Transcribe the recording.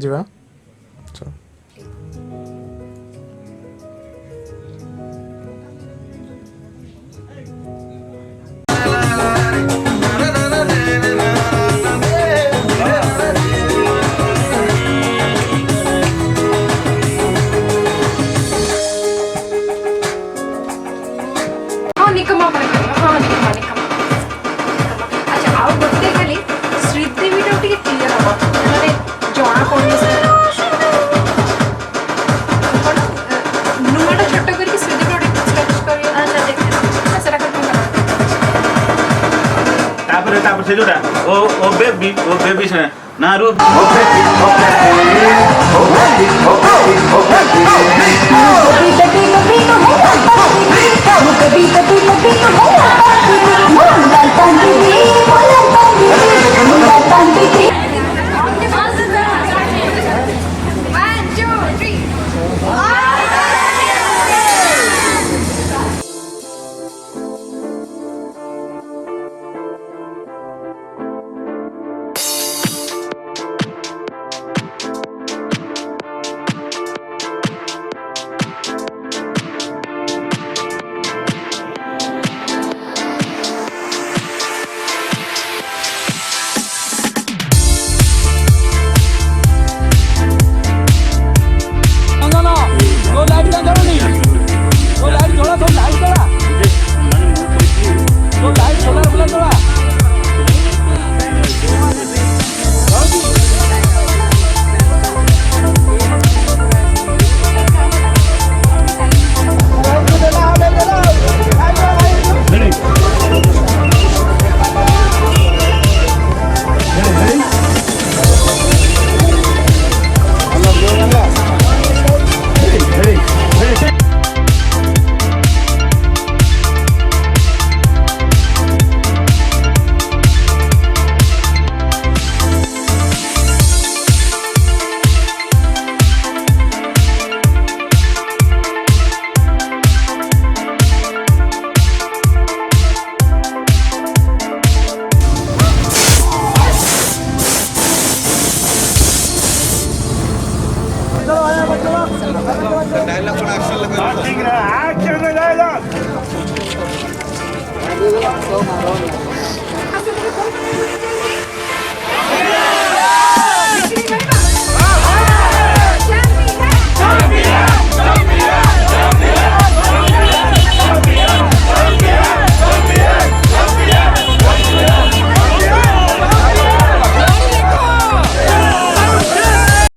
ଯିବା ଚଲ। हाँ निकमा पड़ेगा, हाँ निकमा निकमा। अच्छा ଆଉ ଗୋଟେ ଖାଲି ଶ୍ରୀଦେବୀଟା ଟିକେ କ୍ଲିୟର ହବ ମାନେ ଜଣା ପଡୁନି ସେ କଣ ନୂଆଟା ଛୋଟ କରିକି ଶ୍ରୀଦେବୀ ଗୋଟେ ସ୍କେଚ୍ କରିବ। ଆଚ୍ଛା ଦେଖେ ସେଟା କେମିତି କର ତାପରେ ସେ ଯୋଉଟା ଓ ବେବି ସେ ନାରୁ